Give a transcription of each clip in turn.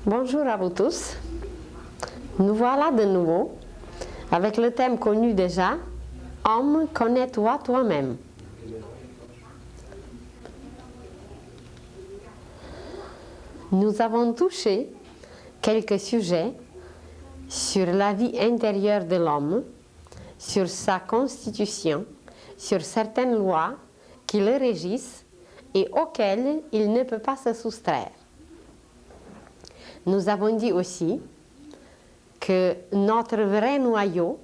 Bonjour à vous tous. Nous voilà de nouveau avec le thème connu déjà, Homme, connais-toi toi-même. Nous avons touché quelques sujets sur la vie intérieure de l'homme, sur sa constitution, sur certaines lois qui le régissent et auxquelles il ne peut pas se soustraire. Nous avons dit aussi que notre vrai noyau,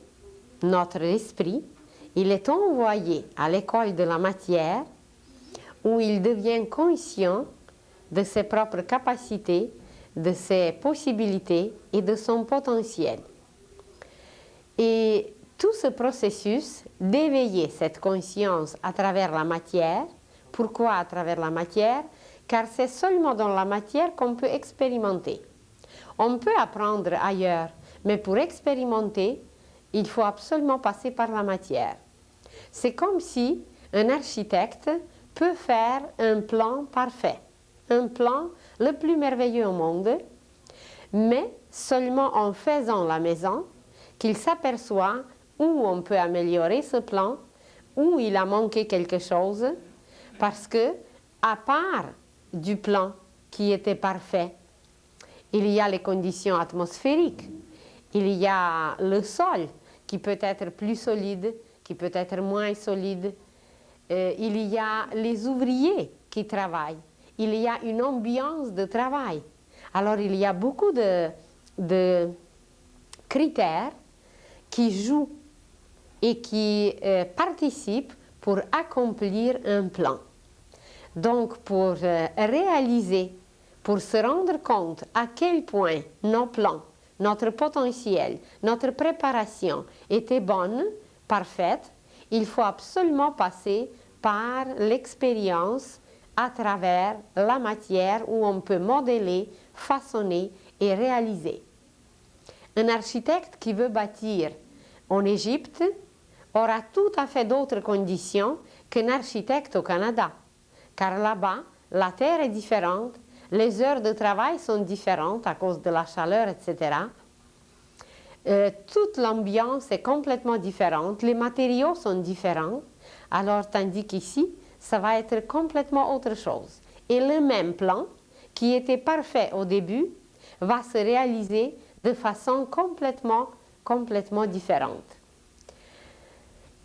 notre esprit, il est envoyé à l'école de la matière où il devient conscient de ses propres capacités, de ses possibilités et de son potentiel. Et tout ce processus d'éveiller cette conscience à travers la matière. Pourquoi à travers la matière? Car c'est seulement dans la matière qu'on peut expérimenter. On peut apprendre ailleurs, mais pour expérimenter, il faut absolument passer par la matière. C'est comme si un architecte peut faire un plan parfait, un plan le plus merveilleux au monde, mais seulement en faisant la maison qu'il s'aperçoit où on peut améliorer ce plan, où il a manqué quelque chose, parce que, à part du plan qui était parfait, il y a les conditions atmosphériques, il y a le sol qui peut être plus solide, qui peut être moins solide, il y a les ouvriers qui travaillent, il y a une ambiance de travail. Alors il y a beaucoup de critères qui jouent et qui participent pour accomplir un plan. Donc pour réaliser, pour se rendre compte à quel point nos plans, notre potentiel, notre préparation était bonne, parfaite, il faut absolument passer par l'expérience à travers la matière où on peut modeler, façonner et réaliser. Un architecte qui veut bâtir en Égypte aura tout à fait d'autres conditions qu'un architecte au Canada, car là-bas, la terre est différente, les heures de travail sont différentes à cause de la chaleur, etc. Toute l'ambiance est complètement différente, les matériaux sont différents, alors tandis qu'ici, ça va être complètement autre chose. Et le même plan, qui était parfait au début, va se réaliser de façon complètement différente.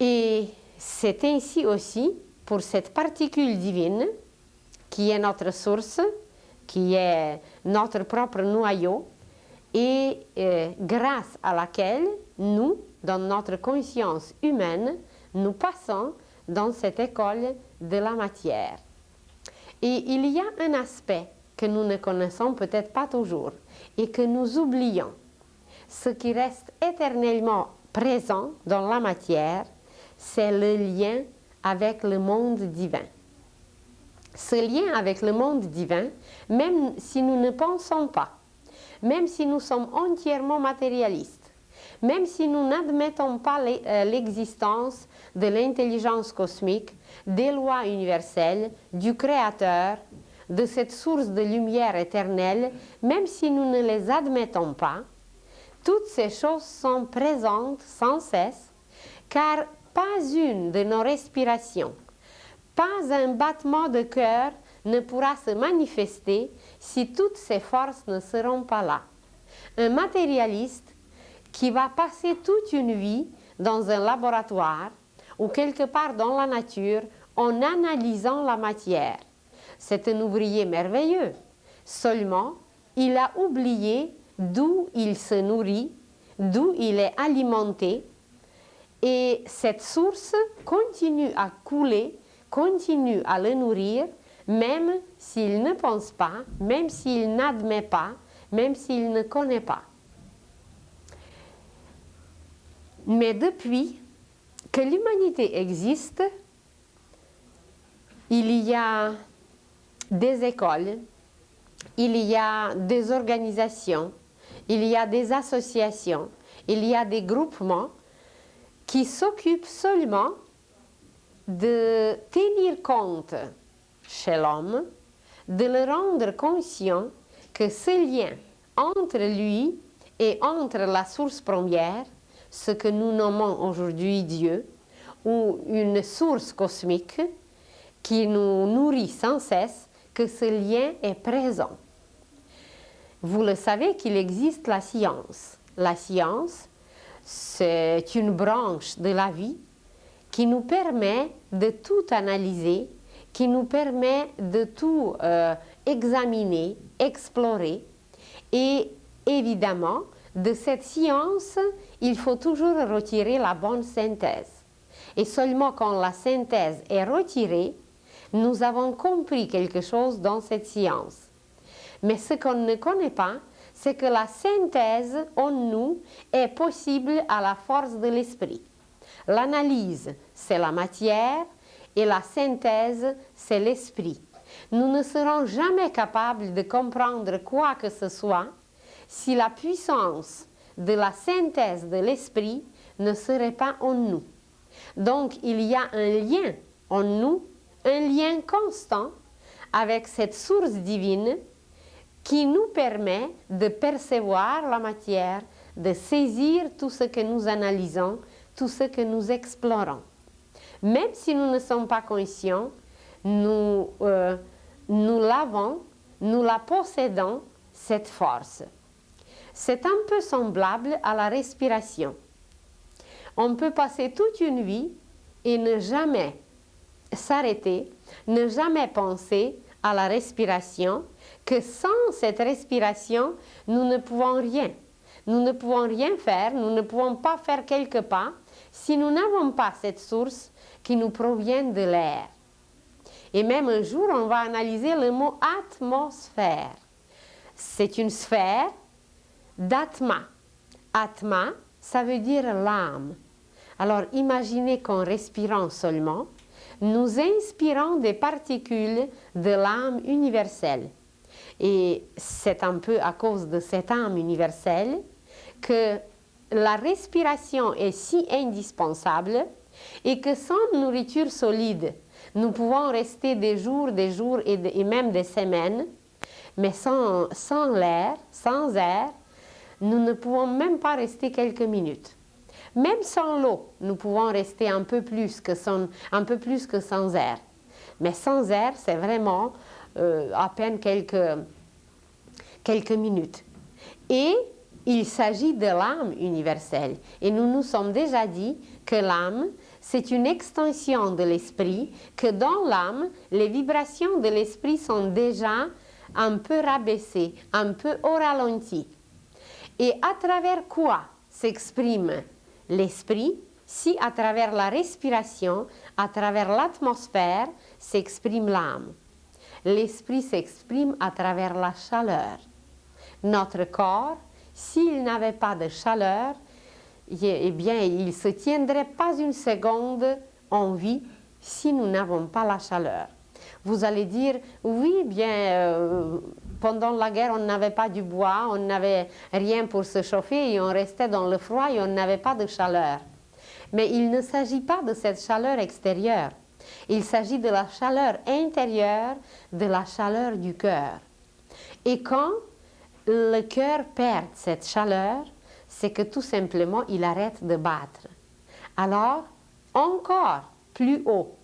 Et c'est ainsi aussi pour cette particule divine, qui est notre source, qui est notre propre noyau, et grâce à laquelle nous, dans notre conscience humaine, nous passons dans cette école de la matière. Et il y a un aspect que nous ne connaissons peut-être pas toujours et que nous oublions. Ce qui reste éternellement présent dans la matière, c'est le lien avec le monde divin. Ce lien avec le monde divin, même si nous ne pensons pas, même si nous sommes entièrement matérialistes, même si nous n'admettons pas l'existence de l'intelligence cosmique, des lois universelles, du Créateur, de cette source de lumière éternelle, même si nous ne les admettons pas, toutes ces choses sont présentes sans cesse, car pas une de nos respirations, pas un battement de cœur ne pourra se manifester si toutes ces forces ne seront pas là. Un matérialiste qui va passer toute une vie dans un laboratoire ou quelque part dans la nature en analysant la matière, c'est un ouvrier merveilleux. Seulement, il a oublié d'où il se nourrit, d'où il est alimenté, et cette source continue à couler, continue à le nourrir, même s'il ne pense pas, même s'il n'admet pas, même s'il ne connaît pas. Mais depuis que l'humanité existe, il y a des écoles, il y a des organisations, il y a des associations, il y a des groupements qui s'occupent seulement de tenir compte chez l'homme, de le rendre conscient que ce lien entre lui et entre la source première, ce que nous nommons aujourd'hui Dieu, ou une source cosmique qui nous nourrit sans cesse, que ce lien est présent. Vous le savez qu'il existe la science. La science, c'est une branche de la vie qui nous permet de tout analyser, qui nous permet de tout examiner, explorer. Et évidemment, de cette science, il faut toujours retirer la bonne synthèse. Et seulement quand la synthèse est retirée, nous avons compris quelque chose dans cette science. Mais ce qu'on ne connaît pas, c'est que la synthèse en nous est possible à la force de l'esprit. L'analyse, c'est la matière, et la synthèse, c'est l'esprit. Nous ne serons jamais capables de comprendre quoi que ce soit si la puissance de la synthèse de l'esprit ne serait pas en nous. Donc, il y a un lien en nous, un lien constant avec cette source divine qui nous permet de percevoir la matière, de saisir tout ce que nous analysons, tout ce que nous explorons. Même si nous ne sommes pas conscients, nous l'avons, nous la possédons, cette force. C'est un peu semblable à la respiration. On peut passer toute une vie et ne jamais s'arrêter, ne jamais penser à la respiration, que sans cette respiration, nous ne pouvons rien. Nous ne pouvons rien faire, nous ne pouvons pas faire quelques pas si nous n'avons pas cette source qui nous provient de l'air. Et même un jour, on va analyser le mot atmosphère. C'est une sphère d'atma. Atma, ça veut dire l'âme. Alors imaginez qu'en respirant seulement, nous inspirons des particules de l'âme universelle. Et c'est un peu à cause de cette âme universelle que la respiration est si indispensable et que sans nourriture solide, nous pouvons rester des jours et même des semaines, mais sans l'air, sans air, nous ne pouvons même pas rester quelques minutes. Même sans l'eau, nous pouvons rester un peu plus que sans air. Mais sans air, c'est vraiment à peine quelques minutes. Et il s'agit de l'âme universelle. Et nous nous sommes déjà dit que l'âme, c'est une extension de l'esprit, que dans l'âme, les vibrations de l'esprit sont déjà un peu rabaissées, un peu au ralenti. Et à travers quoi s'exprime l'esprit? Si à travers la respiration, à travers l'atmosphère, s'exprime l'âme. L'esprit s'exprime à travers la chaleur. Notre corps, s'il n'avait pas de chaleur, eh bien, il ne se tiendrait pas une seconde en vie si nous n'avons pas la chaleur. Vous allez dire, oui, bien, pendant la guerre, on n'avait pas du bois, on n'avait rien pour se chauffer et on restait dans le froid et on n'avait pas de chaleur. Mais il ne s'agit pas de cette chaleur extérieure. Il s'agit de la chaleur intérieure, de la chaleur du cœur. Et quand le cœur perd cette chaleur, c'est que tout simplement, il arrête de battre. Alors, encore plus haut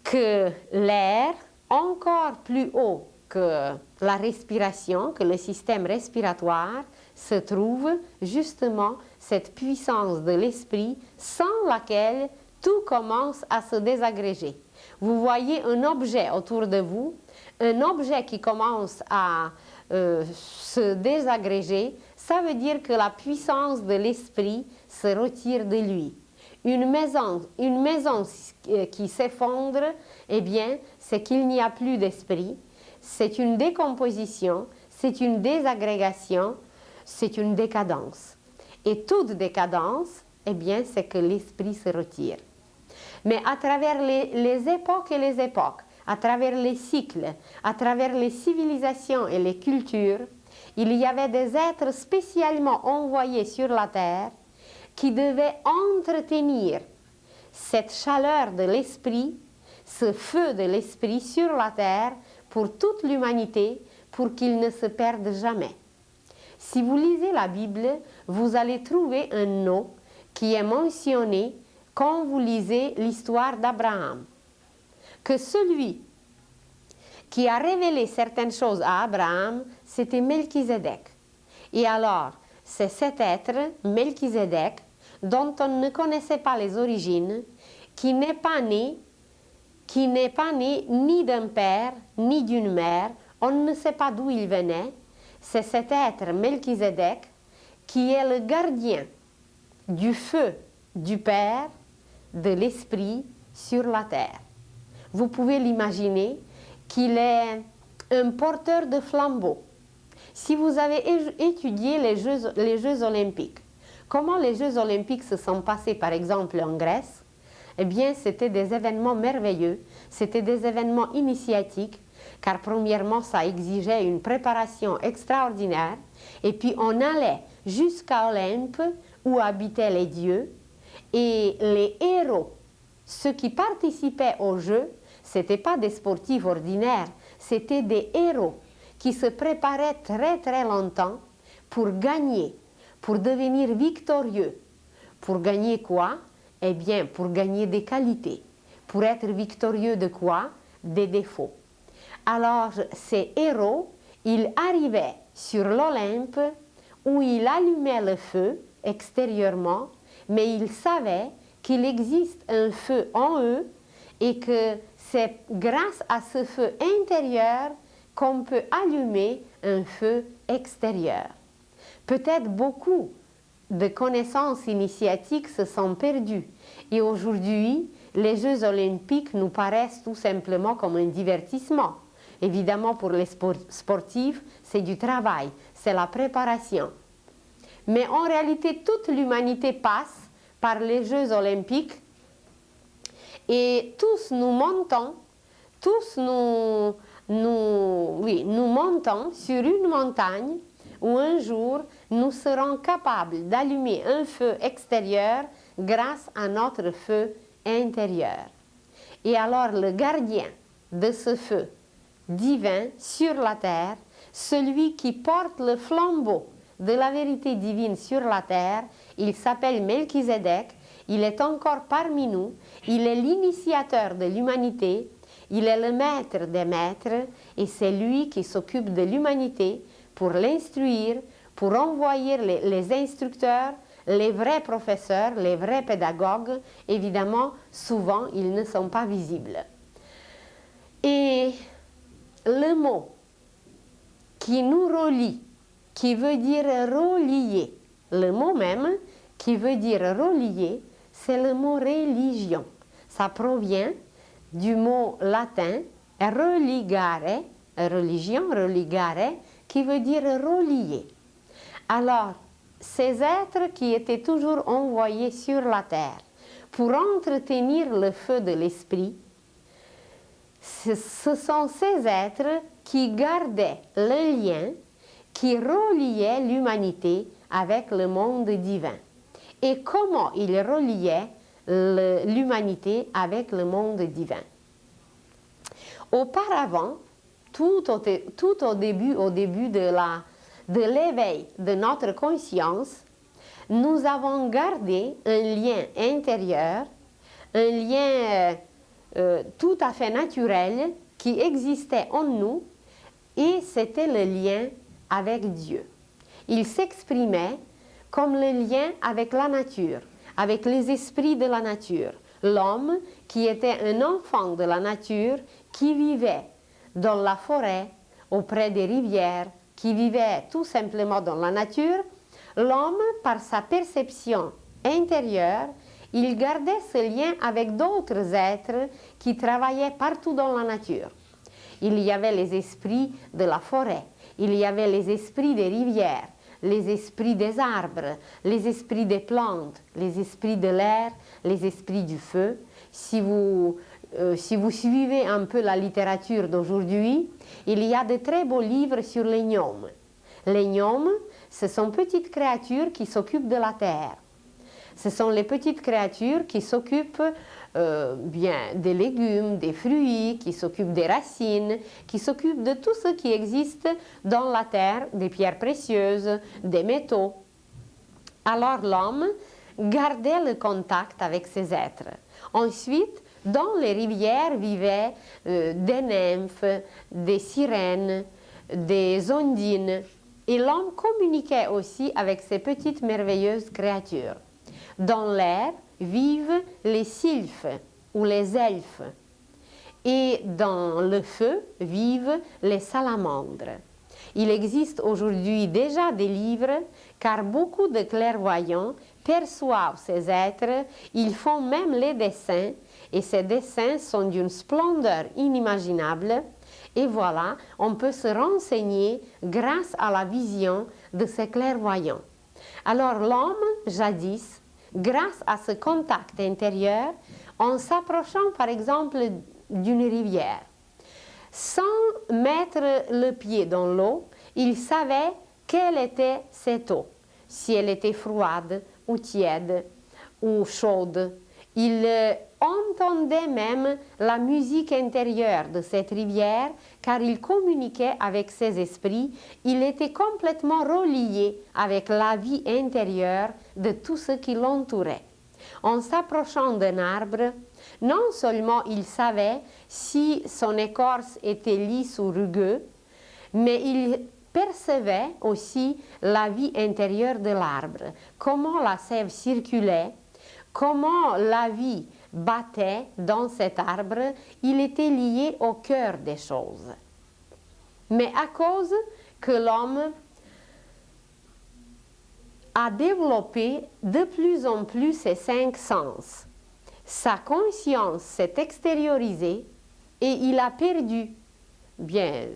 que l'air, encore plus haut que la respiration, que le système respiratoire, se trouve justement cette puissance de l'esprit sans laquelle tout commence à se désagréger. Vous voyez un objet autour de vous, un objet qui commence à se désagréger, ça veut dire que la puissance de l'esprit se retire de lui. Une maison qui s'effondre, eh bien, c'est qu'il n'y a plus d'esprit. C'est une décomposition, c'est une désagrégation, c'est une décadence. Et toute décadence, eh bien, c'est que l'esprit se retire. Mais à travers les époques et les époques, à travers les cycles, à travers les civilisations et les cultures, il y avait des êtres spécialement envoyés sur la terre qui devaient entretenir cette chaleur de l'esprit, ce feu de l'esprit sur la terre pour toute l'humanité, pour qu'il ne se perde jamais. Si vous lisez la Bible, vous allez trouver un nom qui est mentionné quand vous lisez l'histoire d'Abraham. Que celui qui a révélé certaines choses à Abraham, c'était Melchizedek. Et alors, c'est cet être, Melchizedek, dont on ne connaissait pas les origines, qui n'est pas né ni d'un père, ni d'une mère, on ne sait pas d'où il venait. C'est cet être, Melchizedek, qui est le gardien du feu du Père, de l'Esprit sur la terre. Vous pouvez l'imaginer qu'il est un porteur de flambeau. Si vous avez étudié les Jeux olympiques, comment les Jeux olympiques se sont passés par exemple en Grèce, eh bien c'était des événements merveilleux, c'était des événements initiatiques, car premièrement ça exigeait une préparation extraordinaire, et puis on allait jusqu'à Olympe où habitaient les dieux, et les héros, ceux qui participaient aux Jeux, ce n'étaient pas des sportifs ordinaires, c'était des héros qui se préparaient très très longtemps pour gagner, pour devenir victorieux. Pour gagner quoi? Eh bien, pour gagner des qualités. Pour être victorieux de quoi? Des défauts. Alors, ces héros, ils arrivaient sur l'Olympe où ils allumaient le feu extérieurement, mais ils savaient qu'il existe un feu en eux et que c'est grâce à ce feu intérieur qu'on peut allumer un feu extérieur. Peut-être beaucoup de connaissances initiatiques se sont perdues et aujourd'hui, les Jeux olympiques nous paraissent tout simplement comme un divertissement. Évidemment, pour les sportifs, c'est du travail, c'est la préparation. Mais en réalité, toute l'humanité passe par les Jeux olympiques et tous nous montons, nous montons sur une montagne où un jour nous serons capables d'allumer un feu extérieur grâce à notre feu intérieur. Et alors le gardien de ce feu divin sur la terre, celui qui porte le flambeau de la vérité divine sur la terre, il s'appelle Melchizedek, il est encore parmi nous, il est l'initiateur de l'humanité, il est le maître des maîtres et c'est lui qui s'occupe de l'humanité pour l'instruire, pour envoyer les instructeurs, les vrais professeurs, les vrais pédagogues. Évidemment, souvent, ils ne sont pas visibles. Et le mot qui nous relie, qui veut dire relier, le mot même qui veut dire relier, c'est le mot religion. Ça provient du mot latin religare, religion, religare, qui veut dire relier. Alors, ces êtres qui étaient toujours envoyés sur la terre pour entretenir le feu de l'esprit, ce sont ces êtres qui gardaient le lien, qui reliaient l'humanité avec le monde divin. Et comment ils reliaient l'humanité avec le monde divin? Auparavant, tout au début de l'éveil de notre conscience, nous avons gardé un lien intérieur, un lien tout à fait naturel qui existait en nous, et c'était le lien avec Dieu. Il s'exprimait comme le lien avec la nature, avec les esprits de la nature. L'homme qui était un enfant de la nature, qui vivait dans la forêt, auprès des rivières, qui vivait tout simplement dans la nature, l'homme, par sa perception intérieure, il gardait ce lien avec d'autres êtres qui travaillaient partout dans la nature. Il y avait les esprits de la forêt, il y avait les esprits des rivières, les esprits des arbres, les esprits des plantes, les esprits de l'air, les esprits du feu. Si vous suivez un peu la littérature d'aujourd'hui, il y a de très beaux livres sur les gnomes. Les gnomes, ce sont petites créatures qui s'occupent de la terre. Ce sont les petites créatures qui s'occupent bien des légumes, des fruits, qui s'occupent des racines, qui s'occupent de tout ce qui existe dans la terre, des pierres précieuses, des métaux. Alors l'homme gardait le contact avec ces êtres. Ensuite, dans les rivières vivaient des nymphes, des sirènes, des ondines, et l'homme communiquait aussi avec ces petites merveilleuses créatures. Dans l'air vivent les sylphes ou les elfes, et dans le feu vivent les salamandres. Il existe aujourd'hui déjà des livres, car beaucoup de clairvoyants perçoivent ces êtres, ils font même les dessins, et ces dessins sont d'une splendeur inimaginable. Et voilà, on peut se renseigner grâce à la vision de ces clairvoyants. Alors l'homme, jadis, grâce à ce contact intérieur, en s'approchant par exemple d'une rivière, sans mettre le pied dans l'eau, il savait quelle était cette eau, si elle était froide ou tiède ou chaude. Il entendait même la musique intérieure de cette rivière, car il communiquait avec ses esprits, il était complètement relié avec la vie intérieure de tout ce qui l'entourait. En s'approchant d'un arbre, non seulement il savait si son écorce était lisse ou rugueuse, mais il percevait aussi la vie intérieure de l'arbre, comment la sève circulait, comment la vie battait dans cet arbre. Il était lié au cœur des choses. Mais à cause que l'homme a développé de plus en plus ses 5 sens, sa conscience s'est extériorisée et il a perdu, bien,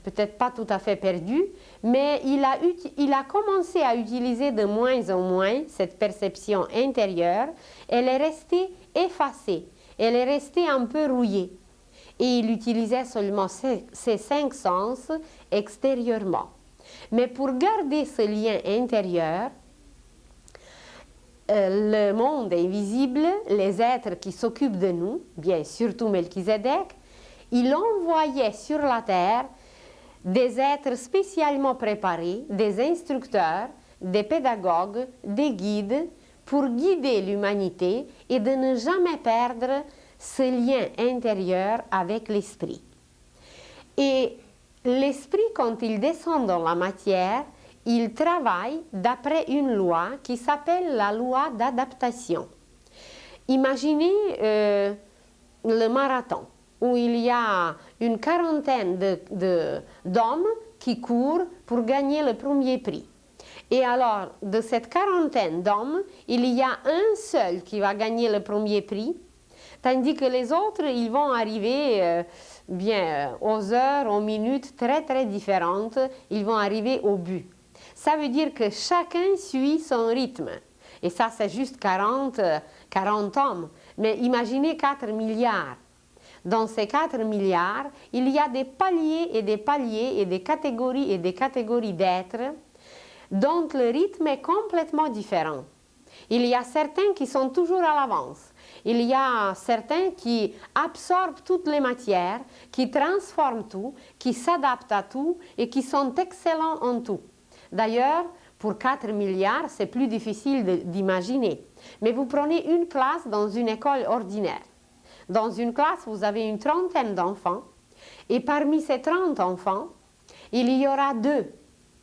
peut-être pas tout à fait perdu, mais il a commencé à utiliser de moins en moins cette perception intérieure. Elle est restée effacée, elle est restée un peu rouillée. Et il utilisait seulement ses 5 sens extérieurement. Mais pour garder ce lien intérieur, le monde invisible, les êtres qui s'occupent de nous, bien surtout Melchizedek, il envoyait sur la terre des êtres spécialement préparés, des instructeurs, des pédagogues, des guides, pour guider l'humanité et de ne jamais perdre ce lien intérieur avec l'esprit. Et l'esprit, quand il descend dans la matière, il travaille d'après une loi qui s'appelle la loi d'adaptation. Imaginez le marathon, où il y a une quarantaine d'hommes qui courent pour gagner le premier prix. Et alors, de cette quarantaine d'hommes, il y a un seul qui va gagner le premier prix, tandis que les autres, ils vont arriver aux heures, aux minutes très très différentes, ils vont arriver au but. Ça veut dire que chacun suit son rythme. Et ça, c'est juste 40 hommes. Mais imaginez 4 milliards. Dans ces 4 milliards, il y a des paliers et des paliers et des catégories d'êtres dont le rythme est complètement différent. Il y a certains qui sont toujours à l'avance. Il y a certains qui absorbent toutes les matières, qui transforment tout, qui s'adaptent à tout et qui sont excellents en tout. D'ailleurs, pour 4 milliards, c'est plus difficile d'imaginer. Mais vous prenez une classe dans une école ordinaire. Dans une classe, vous avez une trentaine d'enfants. Et parmi ces 30 enfants, il y aura 2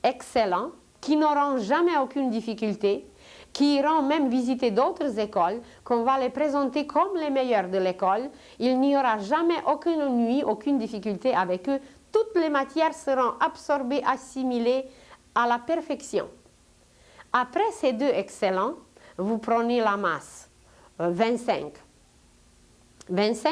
excellents qui n'auront jamais aucune difficulté, qui iront même visiter d'autres écoles, qu'on va les présenter comme les meilleurs de l'école. Il n'y aura jamais aucune ennui, aucune difficulté avec eux. Toutes les matières seront absorbées, assimilées à la perfection. Après ces 2 excellents, vous prenez la masse, 25. 25,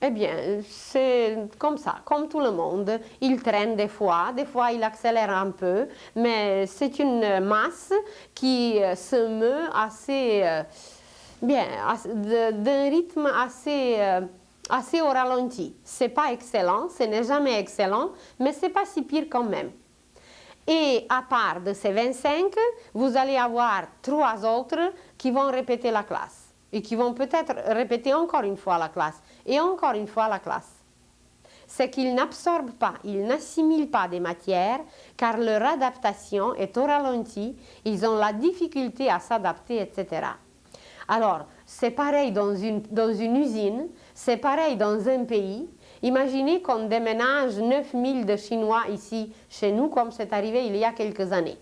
eh bien, c'est comme ça, comme tout le monde. Il traîne des fois il accélère un peu, mais c'est une masse qui se meut assez d'un rythme assez au ralenti. C'est pas excellent, ce n'est jamais excellent, mais c'est pas si pire quand même. Et à part de ces 25, vous allez avoir 3 autres qui vont répéter la classe et qui vont peut-être répéter encore une fois la classe et encore une fois la classe. C'est qu'ils n'absorbent pas, ils n'assimilent pas des matières car leur adaptation est au ralenti, ils ont la difficulté à s'adapter, etc. Alors, c'est pareil dans une usine, c'est pareil dans un pays. Imaginez qu'on déménage 9000 de Chinois ici, chez nous, comme c'est arrivé il y a quelques années.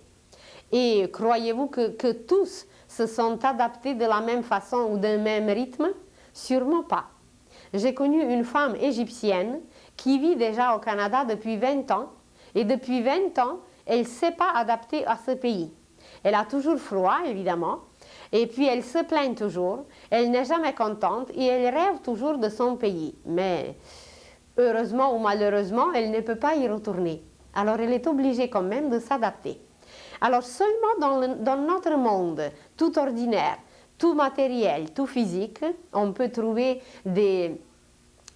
Et croyez-vous que tous se sont adaptés de la même façon ou d'un même rythme? Sûrement pas. J'ai connu une femme égyptienne qui vit déjà au Canada depuis 20 ans. Et depuis 20 ans, elle ne s'est pas adaptée à ce pays. Elle a toujours froid, évidemment. Et puis elle se plaint toujours. Elle n'est jamais contente et elle rêve toujours de son pays. Mais heureusement ou malheureusement, elle ne peut pas y retourner. Alors elle est obligée quand même de s'adapter. Alors seulement dans notre monde tout ordinaire, tout matériel, tout physique, on peut trouver des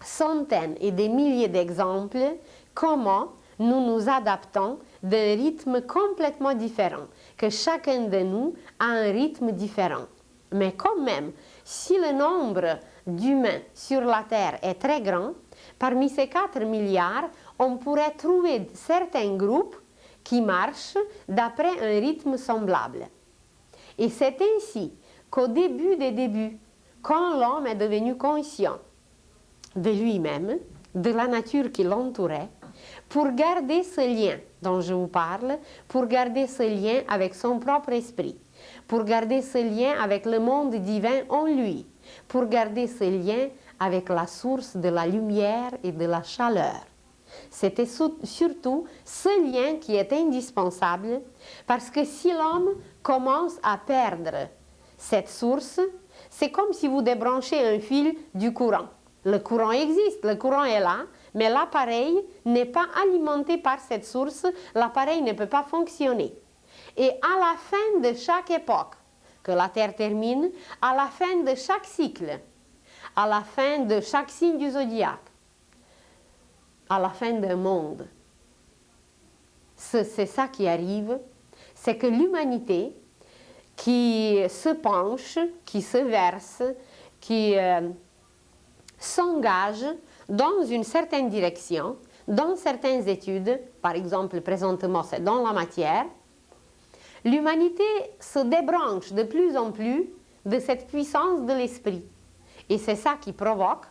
centaines et des milliers d'exemples comment nous nous adaptons d'un rythme complètement différent, que chacun de nous a un rythme différent. Mais quand même, si le nombre d'humains sur la Terre est très grand, parmi ces 4 milliards, on pourrait trouver certains groupes qui marchent d'après un rythme semblable. Et c'est ainsi qu'au début des débuts, quand l'homme est devenu conscient de lui-même, de la nature qui l'entourait, pour garder ce lien dont je vous parle, pour garder ce lien avec son propre esprit, pour garder ce lien avec le monde divin en lui, pour garder ce lien avec la source de la lumière et de la chaleur. C'était surtout ce lien qui est indispensable, parce que si l'homme commence à perdre cette source, c'est comme si vous débranchez un fil du courant. Le courant existe, le courant est là, mais l'appareil n'est pas alimenté par cette source, l'appareil ne peut pas fonctionner. Et à la fin de chaque époque que la Terre termine, à la fin de chaque cycle, à la fin de chaque signe du zodiaque, à la fin d'un monde, c'est ça qui arrive, c'est que l'humanité qui se penche, qui se verse, qui s'engage dans une certaine direction, dans certaines études, par exemple présentement c'est dans la matière, l'humanité se débranche de plus en plus de cette puissance de l'esprit. Et c'est ça qui provoque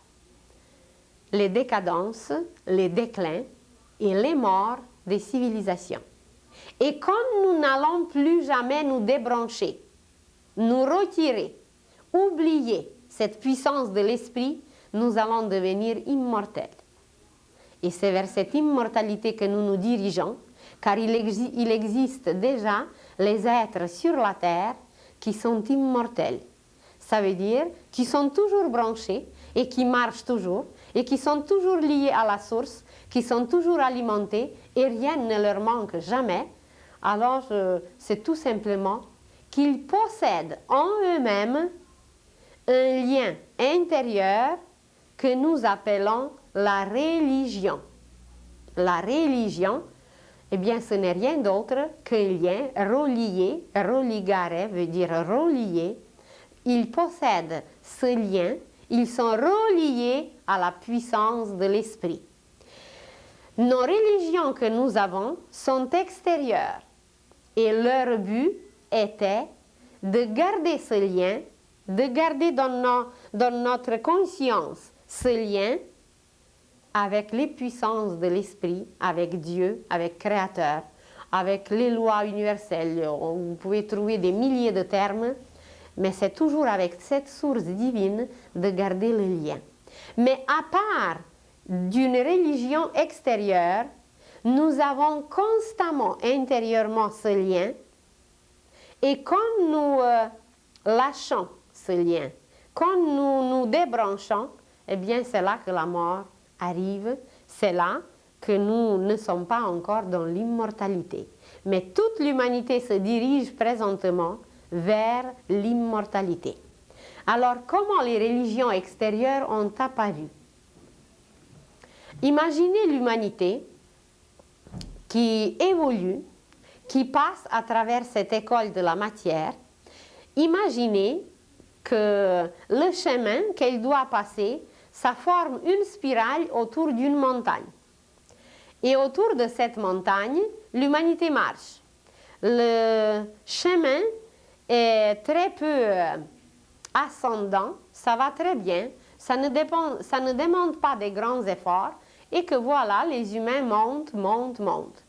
les décadences, les déclins et les morts des civilisations. Et quand nous n'allons plus jamais nous débrancher, nous retirer, oublier cette puissance de l'esprit, nous allons devenir immortels. Et c'est vers cette immortalité que nous nous dirigeons, car il existe déjà les êtres sur la terre qui sont immortels. Ça veut dire qui sont toujours branchés et qui marchent toujours et qui sont toujours liés à la source, qui sont toujours alimentés et rien ne leur manque jamais. Alors c'est tout simplement qu'ils possèdent en eux-mêmes un lien intérieur que nous appelons la religion. La religion, eh bien, ce n'est rien d'autre qu'un lien relié, religare veut dire relié. Ils possèdent ce lien, ils sont reliés à la puissance de l'esprit. Nos religions que nous avons sont extérieures et leur but était de garder ce lien, de garder dans notre conscience ce lien avec les puissances de l'esprit, avec Dieu, avec Créateur, avec les lois universelles. Vous pouvez trouver des milliers de termes, mais c'est toujours avec cette source divine de garder le lien. Mais à part d'une religion extérieure, nous avons constamment intérieurement ce lien, et quand nous lâchons ce lien, quand nous nous débranchons, eh bien c'est là que la mort arrive, c'est là que nous ne sommes pas encore dans l'immortalité. Mais toute l'humanité se dirige présentement vers l'immortalité. Alors, comment les religions extérieures ont apparu? Imaginez l'humanité qui évolue qui passe à travers cette école de la matière, imaginez que le chemin qu'elle doit passer, ça forme une spirale autour d'une montagne. Et autour de cette montagne, l'humanité marche. Le chemin est très peu ascendant, ça va très bien, ça ne demande pas de grands efforts, et que voilà, les humains montent, montent, montent.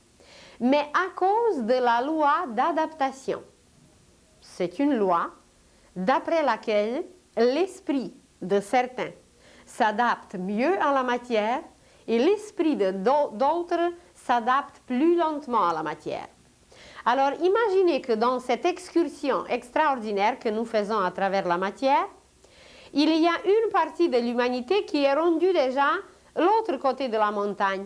Mais à cause de la loi d'adaptation, c'est une loi d'après laquelle l'esprit de certains s'adapte mieux à la matière et l'esprit d'autres s'adapte plus lentement à la matière. Alors imaginez que dans cette excursion extraordinaire que nous faisons à travers la matière, il y a une partie de l'humanité qui est rendue déjà l'autre côté de la montagne,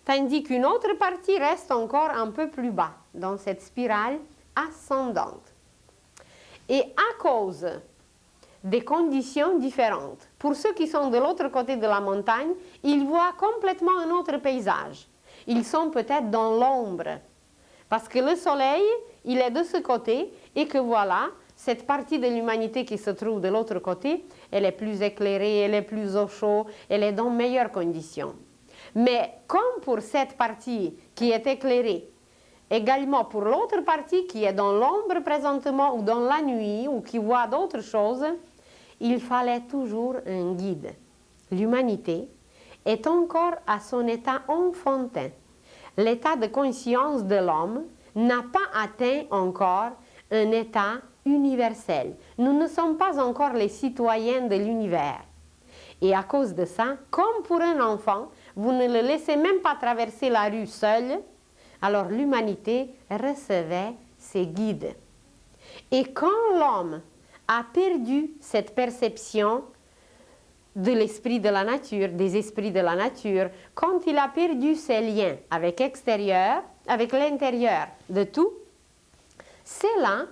tandis qu'une autre partie reste encore un peu plus bas dans cette spirale ascendante. Et à cause des conditions différentes, pour ceux qui sont de l'autre côté de la montagne, ils voient complètement un autre paysage. Ils sont peut-être dans l'ombre, parce que le soleil, il est de ce côté, et que voilà, cette partie de l'humanité qui se trouve de l'autre côté, elle est plus éclairée, elle est plus au chaud, elle est dans meilleures conditions. Mais comme pour cette partie qui est éclairée, également pour l'autre partie qui est dans l'ombre présentement ou dans la nuit ou qui voit d'autres choses, il fallait toujours un guide. L'humanité est encore à son état enfantin. L'état de conscience de l'homme n'a pas atteint encore un état universel. Nous ne sommes pas encore les citoyens de l'univers. Et à cause de ça, comme pour un enfant, vous ne le laissez même pas traverser la rue seul, alors l'humanité recevait ses guides. Et quand l'homme a perdu cette perception de l'esprit de la nature, des esprits de la nature, quand il a perdu ses liens avec l'intérieur de tout, c'est là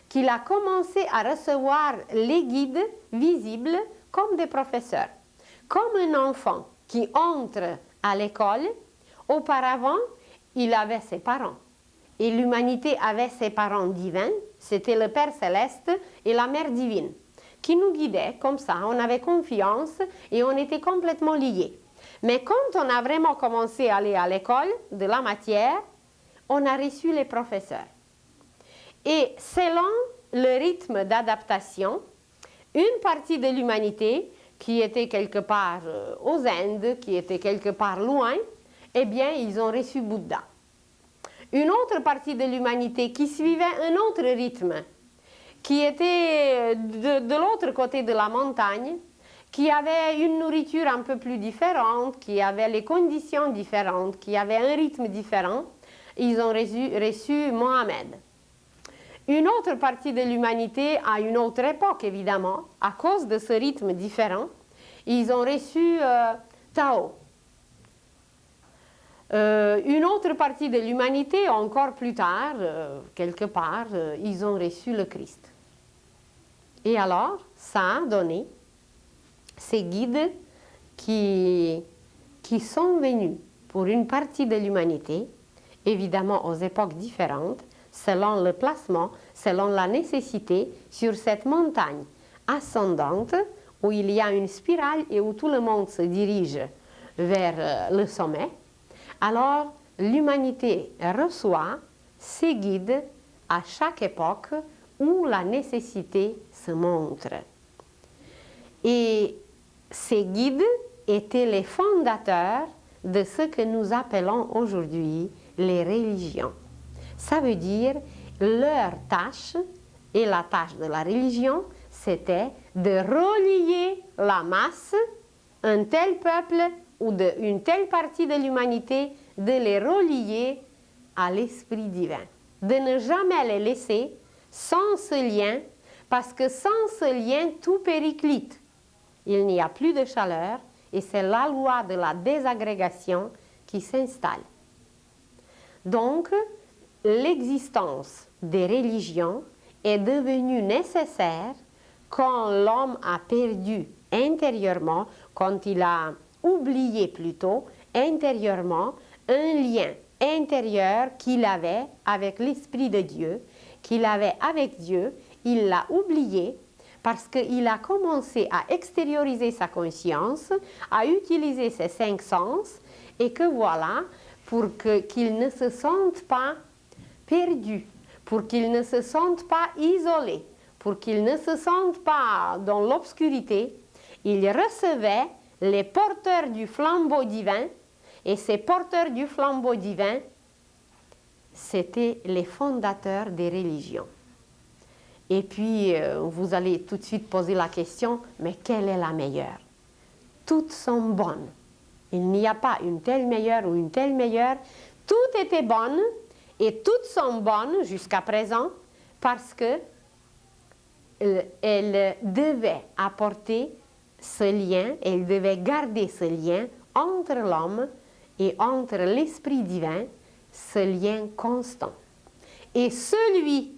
qu'il a commencé à recevoir les guides visibles comme des professeurs. Comme un enfant qui entre à l'école, auparavant, il avait ses parents. Et l'humanité avait ses parents divins, c'était le Père Céleste et la Mère Divine, qui nous guidaient comme ça, on avait confiance et on était complètement liés. Mais quand on a vraiment commencé à aller à l'école de la matière, on a reçu les professeurs. Et selon le rythme d'adaptation, une partie de l'humanité qui était quelque part aux Indes, qui était quelque part loin, eh bien, ils ont reçu Bouddha. Une autre partie de l'humanité qui suivait un autre rythme, qui était de l'autre côté de la montagne, qui avait une nourriture un peu plus différente, qui avait les conditions différentes, qui avait un rythme différent, ils ont reçu Mohamed. Une autre partie de l'humanité, à une autre époque évidemment, à cause de ce rythme différent, ils ont reçu Tao. Une autre partie de l'humanité, encore plus tard, quelque part, ils ont reçu le Christ. Et alors, ça a donné ces guides qui sont venus pour une partie de l'humanité, évidemment aux époques différentes, selon le placement, selon la nécessité, sur cette montagne ascendante où il y a une spirale et où tout le monde se dirige vers le sommet. Alors, l'humanité reçoit ses guides à chaque époque où la nécessité se montre. Et ces guides étaient les fondateurs de ce que nous appelons aujourd'hui les religions. Ça veut dire leur tâche, et la tâche de la religion, c'était de relier la masse, un tel peuple ou une telle partie de l'humanité, de les relier à l'Esprit divin, de ne jamais les laisser sans ce lien, parce que sans ce lien, tout périclite. Il n'y a plus de chaleur et c'est la loi de la désagrégation qui s'installe. Donc, l'existence des religions est devenue nécessaire quand l'homme a perdu intérieurement, quand il a oublié plutôt intérieurement un lien intérieur qu'il avait avec l'Esprit de Dieu, qu'il avait avec Dieu, il l'a oublié parce qu'il a commencé à extérioriser sa conscience, à utiliser ses 5 sens, et que voilà, pour qu'il ne se sente pas perdu, pour qu'il ne se sente pas isolé, pour qu'il ne se sente pas dans l'obscurité, il recevait les porteurs du flambeau divin, et ces porteurs du flambeau divin, c'étaient les fondateurs des religions. Et puis, vous allez tout de suite poser la question, mais quelle est la meilleure? Toutes sont bonnes. Il n'y a pas une telle meilleure ou une telle meilleure. Toutes étaient bonnes et toutes sont bonnes jusqu'à présent parce que elles devaient apporter ce lien, elles devaient garder ce lien entre l'homme et entre l'Esprit divin, ce lien constant. Et celui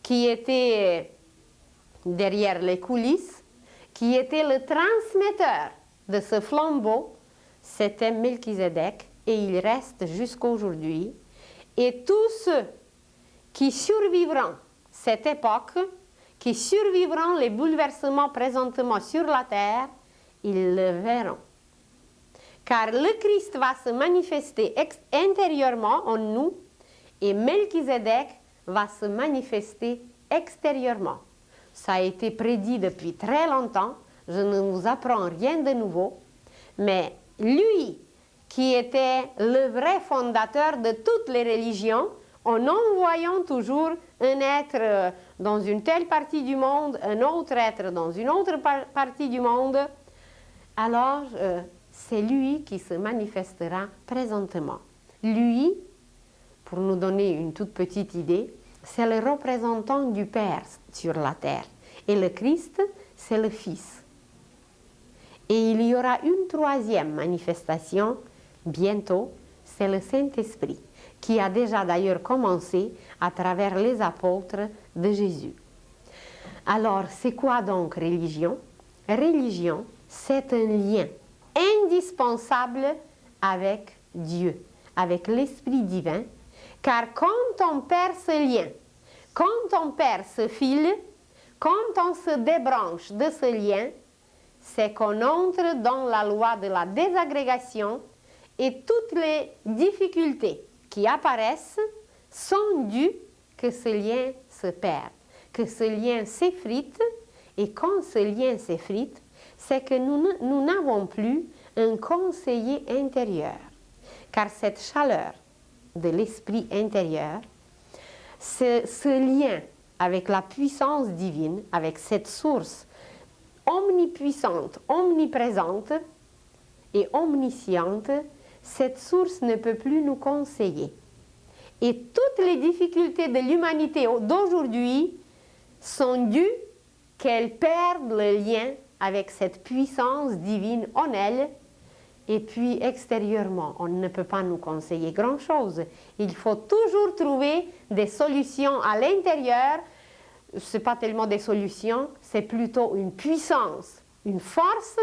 qui était derrière les coulisses, qui était le transmetteur de ce flambeau, c'était Melchizedek, et il reste jusqu'à aujourd'hui. Et tous ceux qui survivront cette époque, qui survivront les bouleversements présentement sur la terre, ils le verront. Car le Christ va se manifester intérieurement en nous, et Melchizedek va se manifester extérieurement. Ça a été prédit depuis très longtemps, je ne vous apprends rien de nouveau, mais lui qui était le vrai fondateur de toutes les religions, en envoyant toujours un être dans une telle partie du monde, un autre être dans une autre partie du monde, alors c'est lui qui se manifestera présentement. Lui, pour nous donner une toute petite idée, c'est le représentant du Père sur la terre. Et le Christ, c'est le Fils. Et il y aura une troisième manifestation bientôt, c'est le Saint-Esprit, qui a déjà d'ailleurs commencé à travers les apôtres de Jésus. Alors, c'est quoi donc religion? Religion, c'est un lien indispensable avec Dieu, avec l'Esprit divin, car quand on perd ce lien, quand on perd ce fil, quand on se débranche de ce lien, c'est qu'on entre dans la loi de la désagrégation et toutes les difficultés qui apparaissent sont dues que ce lien se perd, que ce lien s'effrite, et quand ce lien s'effrite, c'est que nous n'avons plus un conseiller intérieur, car cette chaleur de l'esprit intérieur, ce lien avec la puissance divine, avec cette source omnipuissante, omniprésente et omnisciente, cette source ne peut plus nous conseiller. Et toutes les difficultés de l'humanité d'aujourd'hui sont dues qu'elle perde le lien avec cette puissance divine en elle. Et puis extérieurement, on ne peut pas nous conseiller grand-chose. Il faut toujours trouver des solutions à l'intérieur. Ce n'est pas tellement des solutions, c'est plutôt une puissance, une force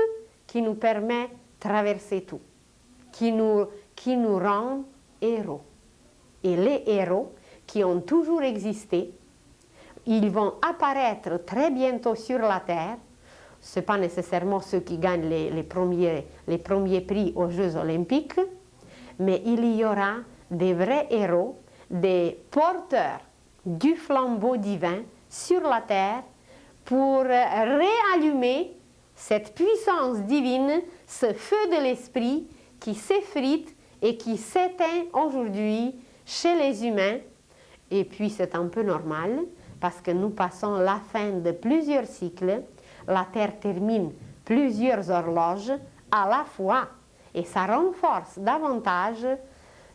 qui nous permet de traverser tout, qui nous rend héros. Et les héros qui ont toujours existé, ils vont apparaître très bientôt sur la terre. Ce n'est pas nécessairement ceux qui gagnent les premiers prix aux Jeux olympiques, mais il y aura des vrais héros, des porteurs du flambeau divin sur la terre pour réallumer cette puissance divine, ce feu de l'esprit qui s'effrite et qui s'éteint aujourd'hui chez les humains. Et puis c'est un peu normal parce que nous passons la fin de plusieurs cycles. La Terre termine plusieurs horloges à la fois et ça renforce davantage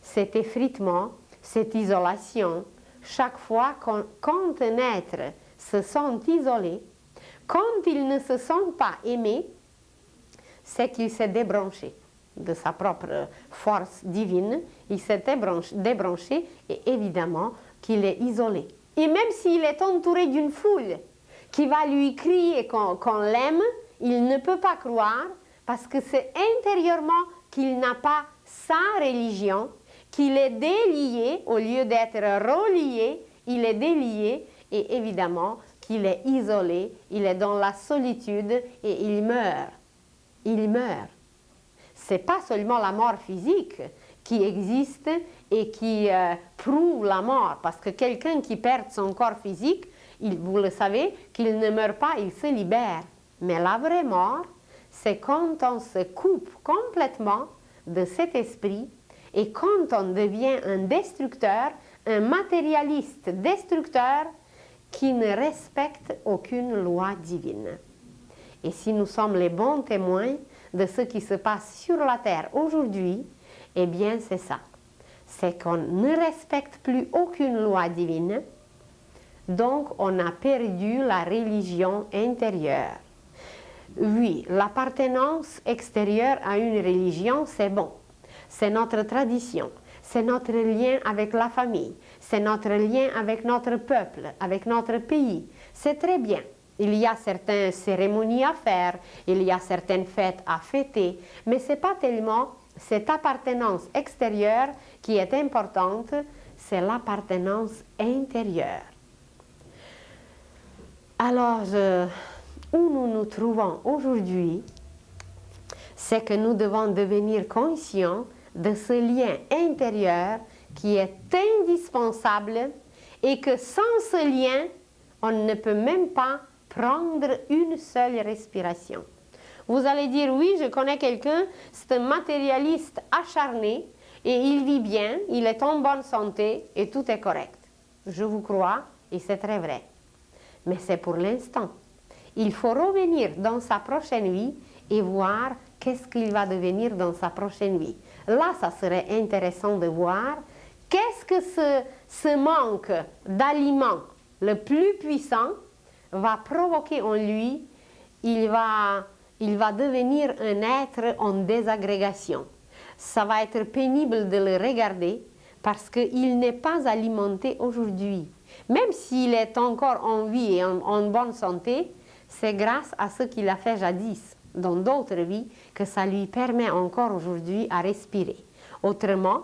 cet effritement, cette isolation. Chaque fois quand un être se sent isolé, quand il ne se sent pas aimé, c'est qu'il s'est débranché de sa propre force divine, il s'est débranché et évidemment qu'il est isolé. Et même s'il est entouré d'une foule qui va lui crier qu'on l'aime, il ne peut pas croire parce que c'est intérieurement qu'il n'a pas sa religion, qu'il est délié, au lieu d'être relié, il est délié et évidemment qu'il est isolé, il est dans la solitude et il meurt. Il meurt. Ce n'est pas seulement la mort physique qui existe et qui prouve la mort, parce que quelqu'un qui perd son corps physique, vous le savez, qu'il ne meurt pas, il se libère. Mais la vraie mort, c'est quand on se coupe complètement de cet esprit et quand on devient un destructeur, un matérialiste destructeur qui ne respecte aucune loi divine. Et si nous sommes les bons témoins de ce qui se passe sur la terre aujourd'hui, eh bien c'est ça. C'est qu'on ne respecte plus aucune loi divine, donc on a perdu la religion intérieure. Oui, l'appartenance extérieure à une religion, c'est bon. C'est notre tradition, c'est notre lien avec la famille, c'est notre lien avec notre peuple, avec notre pays. C'est très bien. Il y a certaines cérémonies à faire, il y a certaines fêtes à fêter, mais ce n'est pas tellement cette appartenance extérieure qui est importante, c'est l'appartenance intérieure. Alors, où nous nous trouvons aujourd'hui, c'est que nous devons devenir conscients de ce lien intérieur qui est indispensable et que sans ce lien, on ne peut même pas prendre une seule respiration. Vous allez dire, oui, je connais quelqu'un, c'est un matérialiste acharné et il vit bien, il est en bonne santé et tout est correct. Je vous crois et c'est très vrai. Mais c'est pour l'instant. Il faut revenir dans sa prochaine vie et voir qu'est-ce qu'il va devenir dans sa prochaine vie. Là, ça serait intéressant de voir qu'est-ce que ce manque d'aliments le plus puissant va provoquer en lui. Il va devenir un être en désagrégation. Ça va être pénible de le regarder parce qu'il n'est pas alimenté aujourd'hui. Même s'il est encore en vie et en bonne santé, c'est grâce à ce qu'il a fait jadis, dans d'autres vies, que ça lui permet encore aujourd'hui à respirer. Autrement,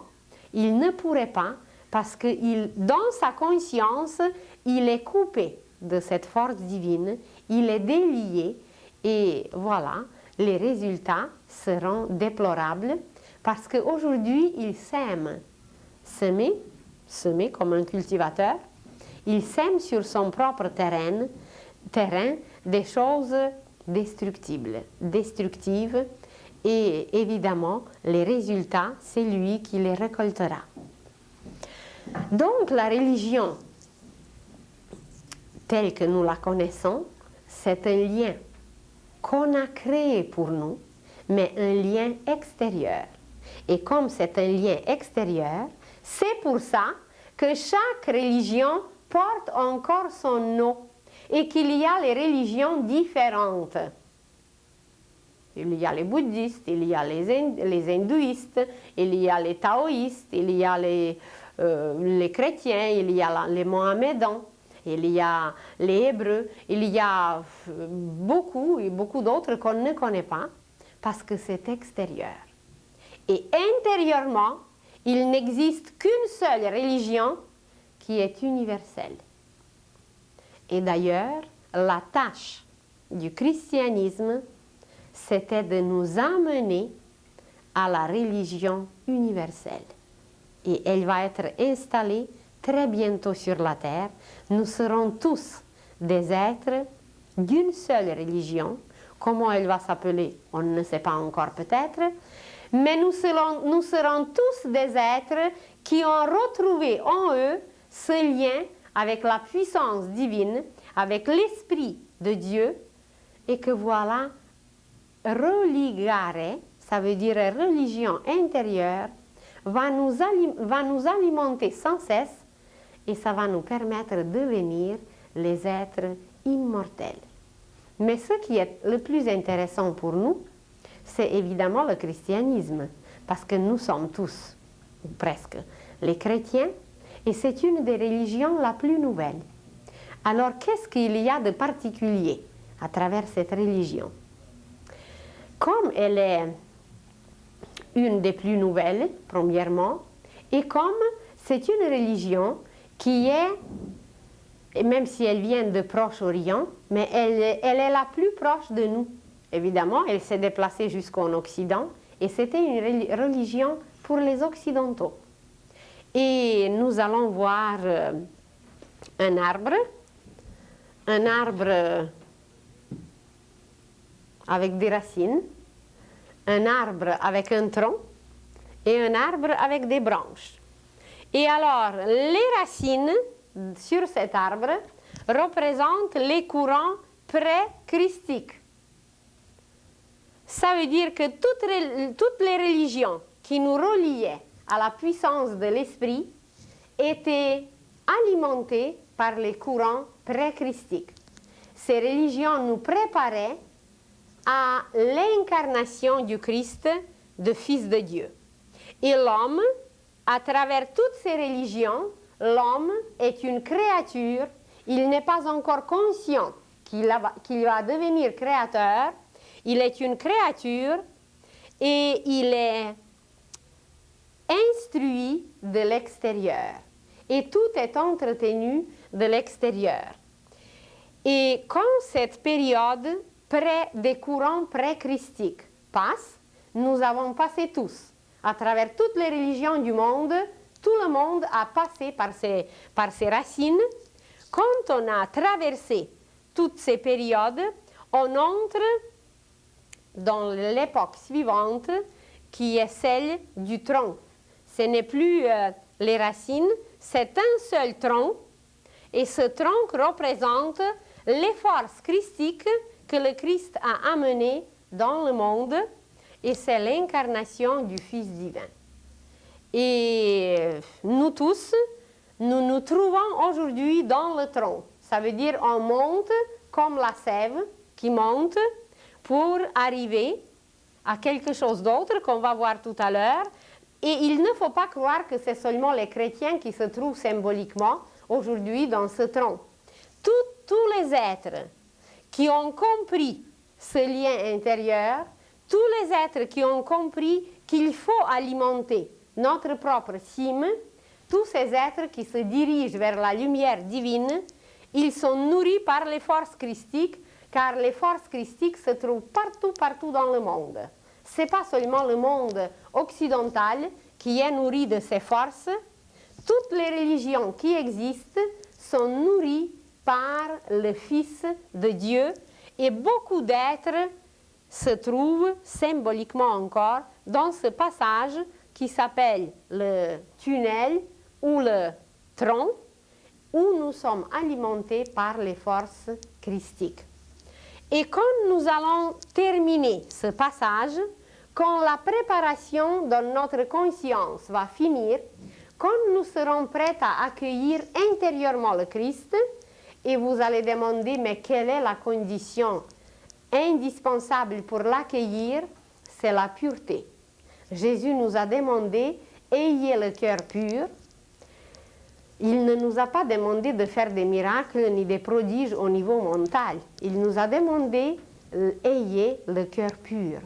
il ne pourrait pas parce que dans sa conscience, il est coupé de cette force divine, il est délié et voilà, les résultats seront déplorables parce qu'aujourd'hui, il sème, semer comme un cultivateur, il sème sur son propre terrain des choses destructives. Et évidemment, les résultats, c'est lui qui les récoltera. Donc, la religion, telle que nous la connaissons, c'est un lien qu'on a créé pour nous, mais un lien extérieur. Et comme c'est un lien extérieur, c'est pour ça que chaque religion porte encore son nom et qu'il y a les religions différentes. Il y a les bouddhistes, il y a les hindouistes, il y a les taoïstes, il y a les chrétiens, il y a les mohammedans, il y a les hébreux, il y a beaucoup d'autres qu'on ne connaît pas parce que c'est extérieur. Et intérieurement, il n'existe qu'une seule religion qui est universelle. Et d'ailleurs, la tâche du christianisme, c'était de nous amener à la religion universelle. Et elle va être installée très bientôt sur la terre. Nous serons tous des êtres d'une seule religion. Comment elle va s'appeler, on ne sait pas encore peut-être. Mais nous serons tous des êtres qui ont retrouvé en eux ce lien avec la puissance divine, avec l'Esprit de Dieu, et que voilà, religare, ça veut dire religion intérieure, va nous alimenter sans cesse et ça va nous permettre de devenir les êtres immortels. Mais ce qui est le plus intéressant pour nous, c'est évidemment le christianisme, parce que nous sommes tous, ou presque, les chrétiens, et c'est une des religions la plus nouvelle. Alors, qu'est-ce qu'il y a de particulier à travers cette religion? Comme elle est une des plus nouvelles, premièrement, Et comme c'est une religion qui est, même si elle vient de Proche-Orient, mais elle est la plus proche de nous. Évidemment, elle s'est déplacée jusqu'en Occident, et c'était une religion pour les Occidentaux. Et nous allons voir un arbre avec des racines, un arbre avec un tronc et un arbre avec des branches. Et alors, les racines sur cet arbre représentent les courants pré-christiques. Ça veut dire que toutes les religions qui nous reliaient à la puissance de l'esprit étaient alimentées par les courants pré-christiques. Ces religions nous préparaient à l'incarnation du Christ, de Fils de Dieu. Et l'homme, à travers toutes ces religions, l'homme est une créature, il n'est pas encore conscient qu'il va devenir créateur, il est une créature et il est instruit de l'extérieur. Et tout est entretenu de l'extérieur. Et quand cette période des courants pré-christiques passe, nous avons passé tous, à travers toutes les religions du monde, tout le monde a passé par ces racines. Quand on a traversé toutes ces périodes, on entre dans l'époque suivante qui est celle du tronc. Ce n'est plus les racines, c'est un seul tronc et ce tronc représente les forces christiques que le Christ a amenées dans le monde et c'est l'incarnation du Fils divin. Et nous tous, nous nous trouvons aujourd'hui dans le tronc. Ça veut dire on monte comme la sève qui monte pour arriver à quelque chose d'autre qu'on va voir tout à l'heure. Et il ne faut pas croire que c'est seulement les chrétiens qui se trouvent symboliquement aujourd'hui dans ce tronc. Tous les êtres qui ont compris ce lien intérieur, tous les êtres qui ont compris qu'il faut alimenter notre propre cime, tous ces êtres qui se dirigent vers la lumière divine, ils sont nourris par les forces christiques, car les forces christiques se trouvent partout dans le monde. Ce n'est pas seulement le monde occidental qui est nourri de ces forces. Toutes les religions qui existent sont nourries par le Fils de Dieu et beaucoup d'êtres se trouvent symboliquement encore dans ce passage qui s'appelle le tunnel ou le tronc où nous sommes alimentés par les forces christiques. Et quand nous allons terminer ce passage, quand la préparation de notre conscience va finir, quand nous serons prêts à accueillir intérieurement le Christ, et vous allez demander, mais quelle est la condition indispensable pour l'accueillir? C'est la pureté. Jésus nous a demandé, ayez le cœur pur. Il ne nous a pas demandé de faire des miracles ni des prodiges au niveau mental. Il nous a demandé, ayez le cœur pur.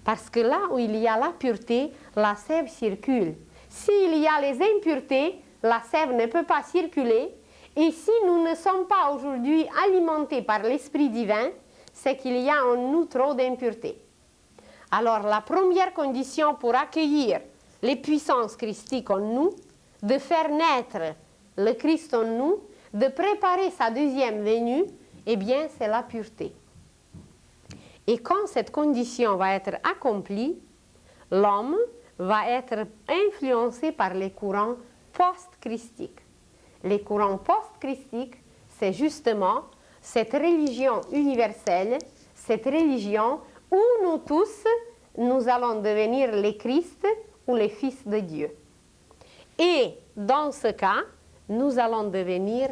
Parce que là où il y a la pureté, la sève circule. S'il y a les impuretés, la sève ne peut pas circuler. Et si nous ne sommes pas aujourd'hui alimentés par l'Esprit divin, c'est qu'il y a en nous trop d'impuretés. Alors la première condition pour accueillir les puissances christiques en nous, de faire naître le Christ en nous, de préparer sa deuxième venue, eh bien c'est la pureté. Et quand cette condition va être accomplie, l'homme va être influencé par les courants post-christiques. Les courants post-christiques, c'est justement cette religion universelle, cette religion où nous tous, nous allons devenir les Christ ou les fils de Dieu. Et dans ce cas, nous allons devenir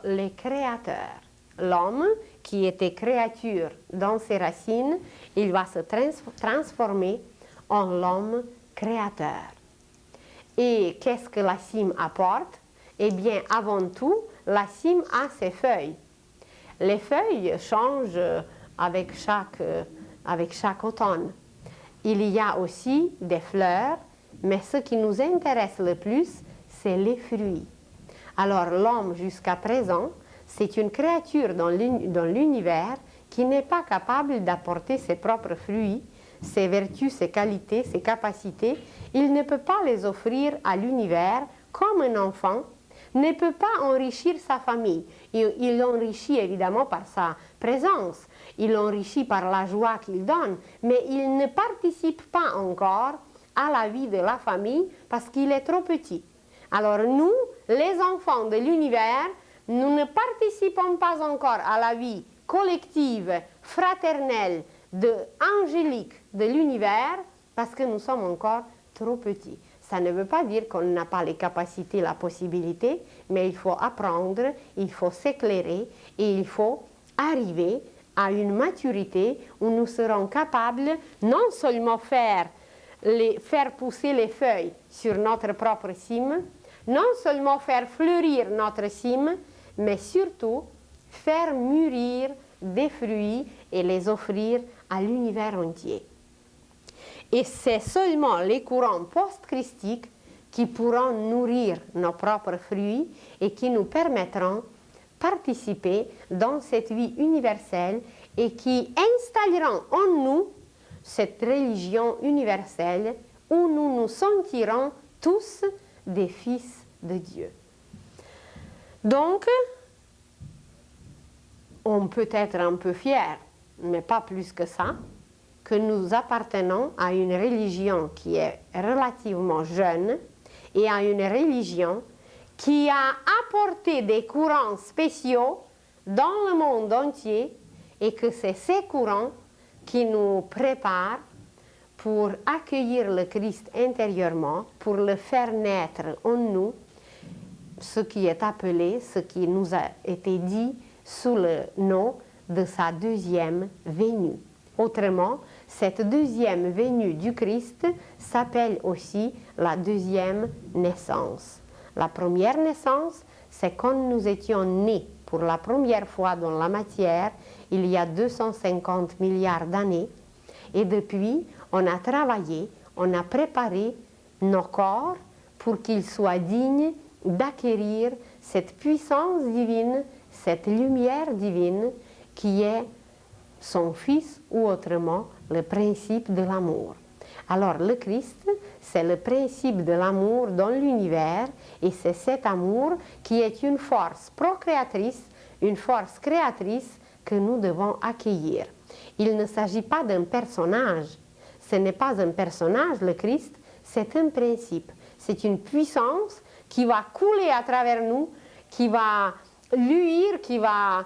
les créateurs. L'homme, qui était créature dans ses racines, il va se transformer en l'homme créateur. Et qu'est-ce que la cime apporte? Eh bien, avant tout, la cime a ses feuilles. Les feuilles changent avec chaque automne. Il y a aussi des fleurs mais ce qui nous intéresse le plus, c'est les fruits. Alors l'homme jusqu'à présent, c'est une créature dans l'univers qui n'est pas capable d'apporter ses propres fruits, ses vertus, ses qualités, ses capacités. Il ne peut pas les offrir à l'univers comme un enfant ne peut pas enrichir sa famille. Il l'enrichit évidemment par sa présence, il l'enrichit par la joie qu'il donne, mais il ne participe pas encore à la vie de la famille parce qu'il est trop petit. Alors nous, les enfants de l'univers, nous ne participons pas encore à la vie collective, fraternelle, angélique de l'univers parce que nous sommes encore trop petits. Ça ne veut pas dire qu'on n'a pas les capacités, la possibilité, mais il faut apprendre, il faut s'éclairer et il faut arriver à une maturité où nous serons capables non seulement faire pousser les feuilles sur notre propre cime, non seulement faire fleurir notre cime, mais surtout faire mûrir des fruits et les offrir à l'univers entier. Et c'est seulement les courants post-christiques qui pourront nourrir nos propres fruits et qui nous permettront de participer dans cette vie universelle et qui installeront en nous cette religion universelle où nous nous sentirons tous des fils de Dieu. Donc, on peut être un peu fier, mais pas plus que ça, que nous appartenons à une religion qui est relativement jeune et à une religion qui a apporté des courants spéciaux dans le monde entier et que c'est ces courants qui nous préparent pour accueillir le Christ intérieurement, pour le faire naître en nous, ce qui est appelé, ce qui nous a été dit sous le nom de sa deuxième venue. Autrement, cette deuxième venue du Christ s'appelle aussi la deuxième naissance. La première naissance, c'est quand nous étions nés pour la première fois dans la matière, il y a 250 milliards d'années. Et depuis, on a travaillé, on a préparé nos corps pour qu'ils soient dignes d'acquérir cette puissance divine, cette lumière divine qui est son Fils ou autrement le principe de l'amour. Alors le Christ, c'est le principe de l'amour dans l'univers et c'est cet amour qui est une force procréatrice, une force créatrice que nous devons accueillir. Il ne s'agit pas d'un personnage, ce n'est pas un personnage le Christ, c'est un principe, c'est une puissance qui va couler à travers nous, qui va luire, qui va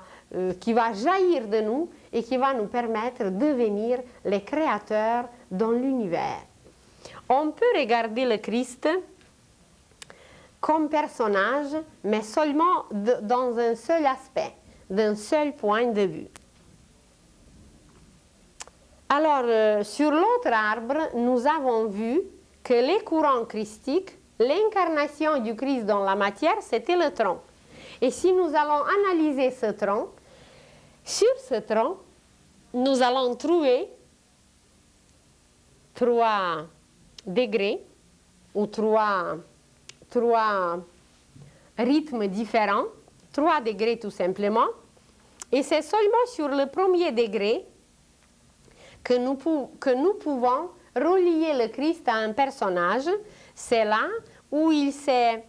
jaillir de nous et qui va nous permettre de devenir les créateurs dans l'univers. On peut regarder le Christ comme personnage, mais seulement dans un seul aspect, d'un seul point de vue. Alors, sur l'autre arbre, nous avons vu que les courants christiques, l'incarnation du Christ dans la matière, c'était le tronc. Et si nous allons analyser ce tronc, sur ce tronc, nous allons trouver 3 degrés ou 3 rythmes différents, 3 degrés tout simplement. Et c'est seulement sur le premier degré que nous pouvons relier le Christ à un personnage. C'est là où il s'est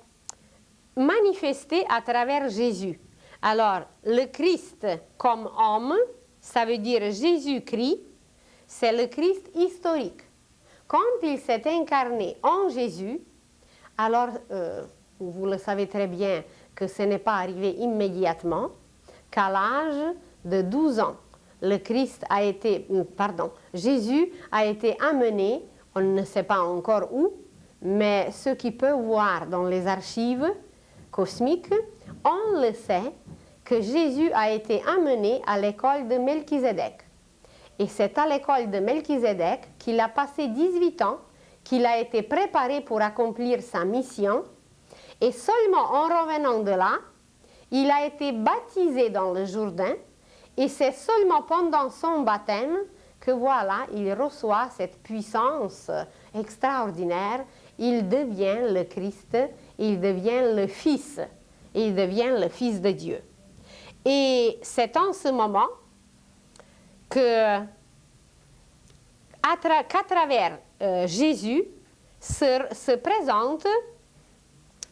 manifesté à travers Jésus. Alors, le Christ comme homme, ça veut dire Jésus-Christ, c'est le Christ historique. Quand il s'est incarné en Jésus, alors, vous le savez très bien que ce n'est pas arrivé immédiatement, qu'à l'âge de 12 ans, Jésus a été amené, on ne sait pas encore où, mais ceux qui peuvent voir dans les archives cosmiques, on le sait que Jésus a été amené à l'école de Melchizedek. Et c'est à l'école de Melchizedek qu'il a passé 18 ans, qu'il a été préparé pour accomplir sa mission. Et seulement en revenant de là, il a été baptisé dans le Jourdain. Et c'est seulement pendant son baptême que voilà, il reçoit cette puissance extraordinaire, il devient le Christ, il devient le Fils, il devient le Fils de Dieu. Et c'est en ce moment qu'à travers Jésus se présente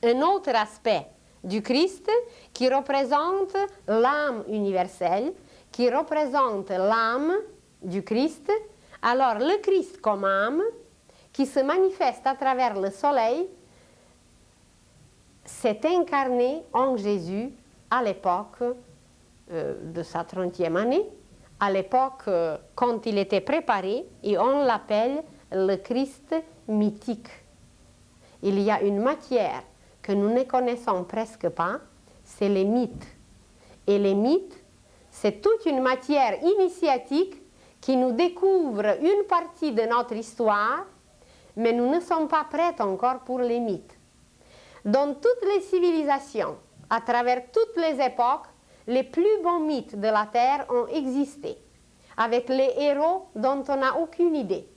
un autre aspect du Christ qui représente l'âme universelle, qui représente l'âme du Christ. Alors le Christ comme âme qui se manifeste à travers le soleil s'est incarné en Jésus à l'époque de sa 30e année, à l'époque quand il était préparé, et on l'appelle le Christ mythique. Il y a une matière que nous ne connaissons presque pas, c'est les mythes. Et les mythes, c'est toute une matière initiatique qui nous découvre une partie de notre histoire, mais nous ne sommes pas prêts encore pour les mythes. Dans toutes les civilisations, à travers toutes les époques, les plus bons mythes de la Terre ont existé, avec les héros dont on n'a aucune idée.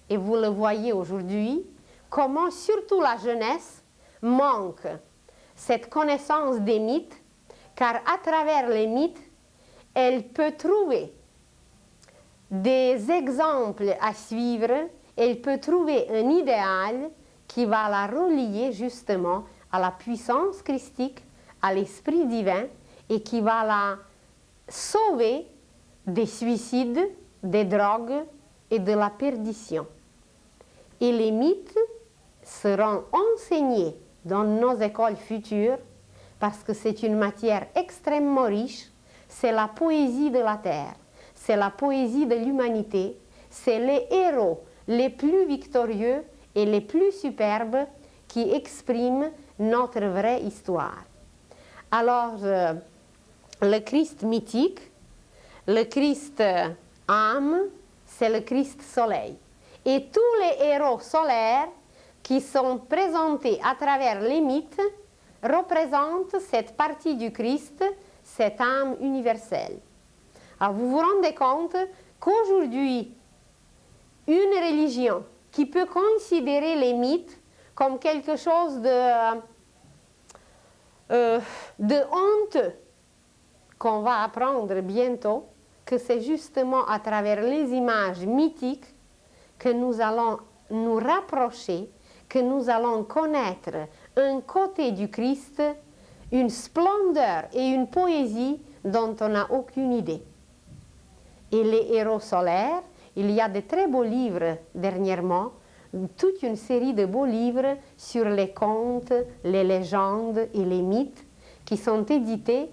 Et vous le voyez aujourd'hui, comment surtout la jeunesse manque cette connaissance des mythes, car à travers les mythes, elle peut trouver des exemples à suivre, elle peut trouver un idéal qui va la relier justement à la puissance christique, à l'esprit divin, et qui va la sauver des suicides, des drogues et de la perdition. Et les mythes seront enseignés dans nos écoles futures parce que c'est une matière extrêmement riche, c'est la poésie de la terre, c'est la poésie de l'humanité, c'est les héros les plus victorieux et les plus superbes qui expriment notre vraie histoire. Alors, le Christ mythique, le Christ âme, c'est le Christ soleil. Et tous les héros solaires qui sont présentés à travers les mythes représentent cette partie du Christ, cette âme universelle. Alors vous vous rendez compte qu'aujourd'hui, une religion qui peut considérer les mythes comme quelque chose de honteux, qu'on va apprendre bientôt, que c'est justement à travers les images mythiques que nous allons nous rapprocher, que nous allons connaître un côté du Christ, une splendeur et une poésie dont on n'a aucune idée. Et les héros solaires, il y a de très beaux livres dernièrement, toute une série de beaux livres sur les contes, les légendes et les mythes qui sont édités.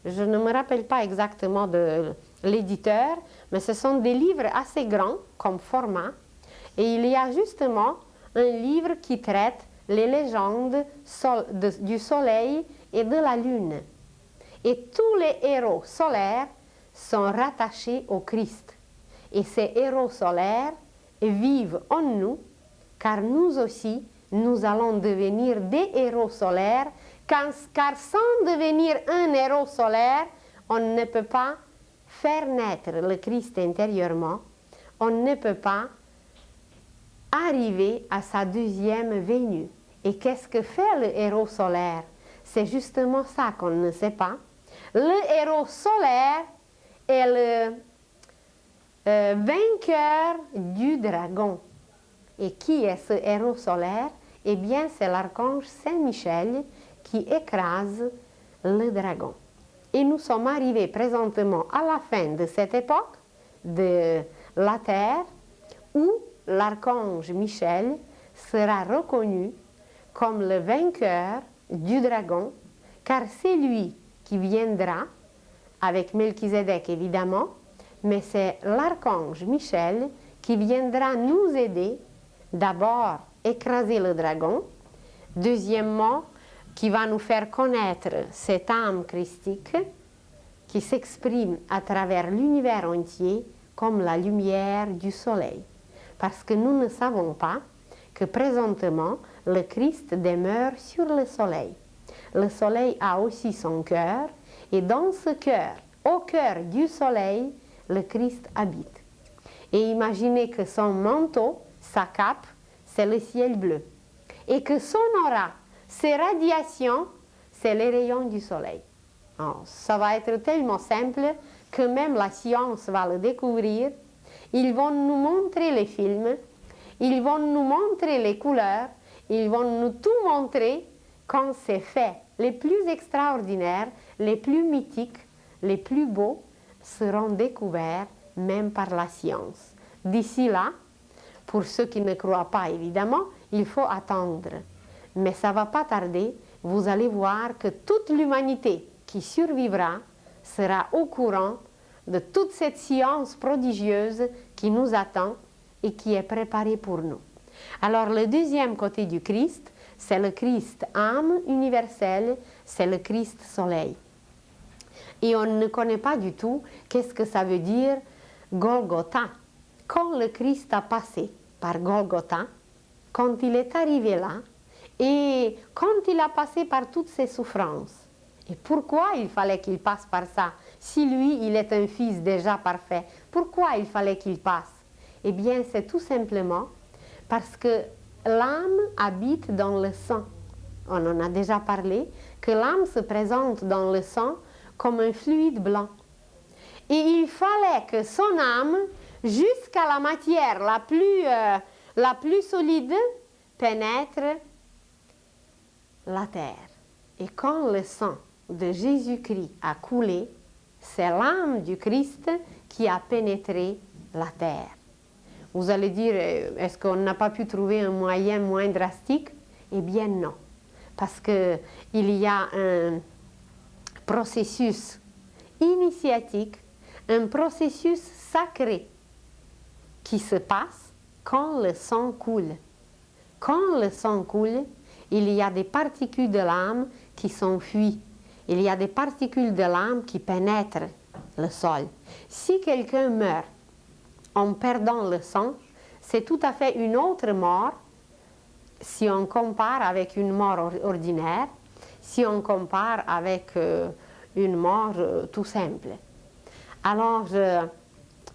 Je ne me rappelle pas exactement de l'éditeur, mais ce sont des livres assez grands comme format. Et il y a justement un livre qui traite les légendes du soleil et de la lune. Et tous les héros solaires sont rattachés au Christ. Et ces héros solaires vivent en nous, car nous aussi, nous allons devenir des héros solaires, car sans devenir un héros solaire, on ne peut pas faire naître le Christ intérieurement, on ne peut pas arriver à sa deuxième venue. Et qu'est-ce que fait le héros solaire? C'est justement ça qu'on ne sait pas. Le héros solaire est le vainqueur du dragon. Et qui est ce héros solaire? Eh bien, c'est l'archange Saint-Michel qui écrase le dragon. Et nous sommes arrivés présentement à la fin de cette époque de la Terre où l'archange Michel sera reconnu comme le vainqueur du dragon, car c'est lui qui viendra, avec Melchizedek évidemment, mais c'est l'archange Michel qui viendra nous aider, d'abord écraser le dragon, deuxièmement, qui va nous faire connaître cette âme christique qui s'exprime à travers l'univers entier comme la lumière du soleil. Parce que nous ne savons pas que présentement, le Christ demeure sur le soleil. Le soleil a aussi son cœur, et dans ce cœur, au cœur du soleil, le Christ habite. Et imaginez que son manteau, sa cape, c'est le ciel bleu. Et que son aura, ses radiations, c'est les rayons du soleil. Alors, ça va être tellement simple que même la science va le découvrir. Ils vont nous montrer les films, ils vont nous montrer les couleurs, ils vont nous tout montrer quand ces faits les plus extraordinaires, les plus mythiques, les plus beaux seront découverts même par la science. D'ici là, pour ceux qui ne croient pas évidemment, il faut attendre. Mais ça ne va pas tarder, vous allez voir que toute l'humanité qui survivra sera au courant de toute cette science prodigieuse qui nous attend et qui est préparée pour nous. Alors le deuxième côté du Christ, c'est le Christ âme universelle, c'est le Christ soleil. Et on ne connaît pas du tout qu'est-ce que ça veut dire Golgotha. Quand le Christ a passé par Golgotha, quand il est arrivé là, et quand il a passé par toutes ces souffrances, et pourquoi il fallait qu'il passe par ça? Si lui, il est un fils déjà parfait, pourquoi il fallait qu'il passe? Eh bien, c'est tout simplement parce que l'âme habite dans le sang. On en a déjà parlé, que l'âme se présente dans le sang comme un fluide blanc. Et il fallait que son âme, jusqu'à la matière la plus solide, pénètre la terre. Et quand le sang de Jésus-Christ a coulé, c'est l'âme du Christ qui a pénétré la terre. Vous allez dire, est-ce qu'on n'a pas pu trouver un moyen moins drastique? Eh bien non, parce qu'il y a un processus initiatique, un processus sacré qui se passe quand le sang coule. Quand le sang coule, il y a des particules de l'âme qui s'enfuient. Il y a des particules de l'âme qui pénètrent le sol. Si quelqu'un meurt en perdant le sang, c'est tout à fait une autre mort si on compare avec une mort ordinaire, si on compare avec une mort tout simple. Alors,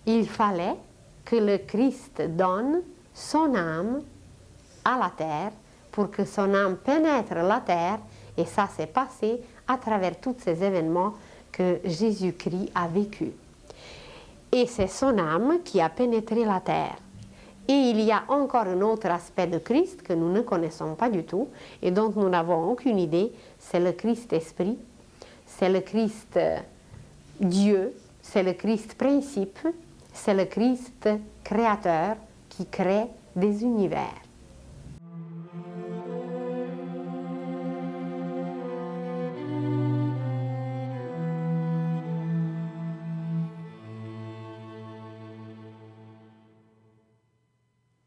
il fallait que le Christ donne son âme à la terre pour que son âme pénètre la terre, et ça s'est passé à travers tous ces événements que Jésus-Christ a vécu. Et c'est son âme qui a pénétré la terre. Et il y a encore un autre aspect de Christ que nous ne connaissons pas du tout et dont nous n'avons aucune idée, c'est le Christ Esprit, c'est le Christ Dieu, c'est le Christ principe, c'est le Christ créateur qui crée des univers.